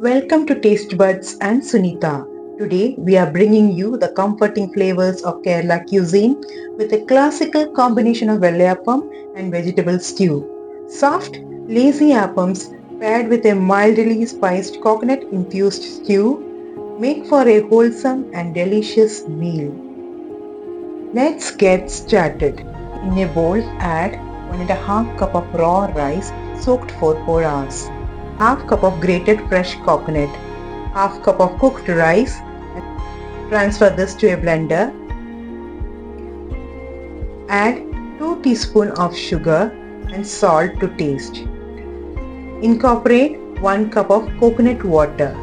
Welcome to Taste Buds and Sunita. Today we are bringing you the comforting flavors of Kerala cuisine with a classical combination of vellayappam and vegetable stew. Soft, lazy appams paired with a mildly spiced coconut infused stew make for a wholesome and delicious meal. Let's get started. In a bowl, add 1.5 cup of raw rice soaked for 4 hours, half cup of grated fresh coconut, half cup of cooked rice. Transfer this to a blender. Add 2 teaspoons of sugar and salt to taste. Incorporate 1 cup of coconut water.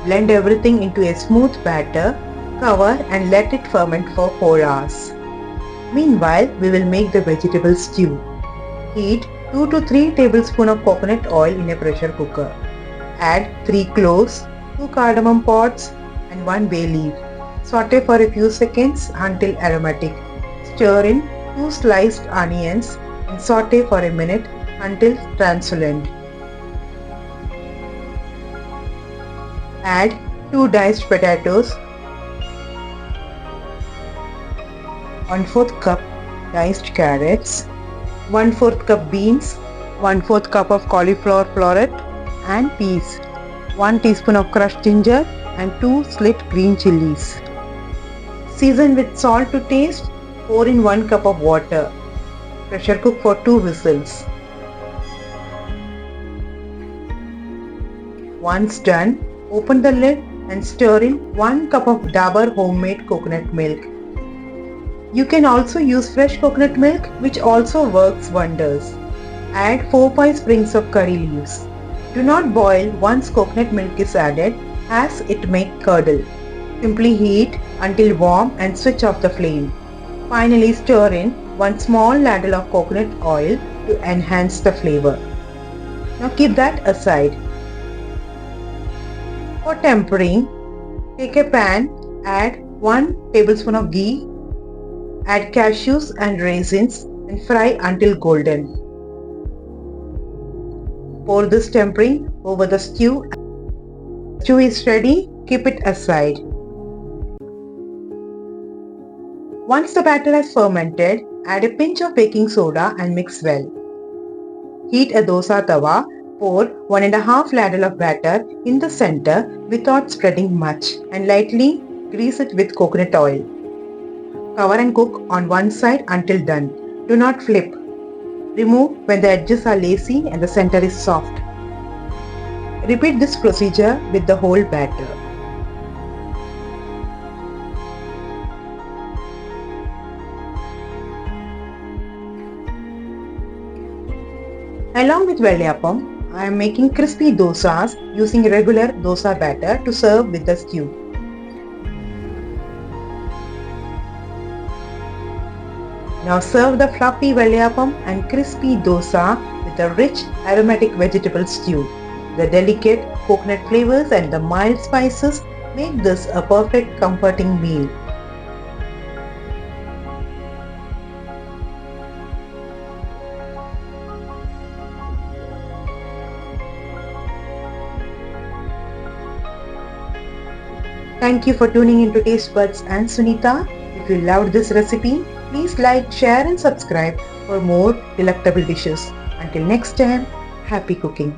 Blend everything into a smooth batter. Cover and let it ferment for 4 hours. Meanwhile, we will make the vegetable stew. Heat 2 to 3 tablespoons of coconut oil in a pressure cooker. Add 3 cloves, 2 cardamom pods and 1 bay leaf. Saute for a few seconds until aromatic. Stir in 2 sliced onions and saute for a minute until translucent. Add 2 diced potatoes, 1/4 cup diced carrots, 1/4 cup beans, 1/4 cup of cauliflower floret and peas, 1 teaspoon of crushed ginger and 2 slit green chilies. Season with salt to taste. Pour in 1 cup of water. Pressure cook for 2 whistles. Once done, open the lid and stir in 1 cup of Dabur homemade coconut milk. You can also use fresh coconut milk, which also works wonders. Add 4-5 sprigs of curry leaves. Do not boil once coconut milk is added, as it may curdle. Simply heat until warm and switch off the flame. Finally, stir in 1 small ladle of coconut oil to enhance the flavor. Now keep that aside. For tempering, take a pan, add 1 tablespoon of ghee, add cashews and raisins and fry until golden. Pour this tempering over the stew. Stew is ready, keep it aside. Once the batter has fermented, add a pinch of baking soda and mix well. Heat a dosa tawa. Pour 1.5 ladle of batter in the center without spreading much and lightly grease it with coconut oil. Cover and cook on one side until done. Do not flip. Remove when the edges are lacy and the center is soft. Repeat this procedure with the whole batter. Along with vellayappam, I am making crispy dosas using regular dosa batter to serve with the stew. Now serve the fluffy vellayappam and crispy dosa with a rich aromatic vegetable stew. The delicate coconut flavors and the mild spices make this a perfect comforting meal. Thank you for tuning into Taste Buds and Sunita. If you loved this recipe, please like, share and subscribe for more delectable dishes. Until next time, happy cooking.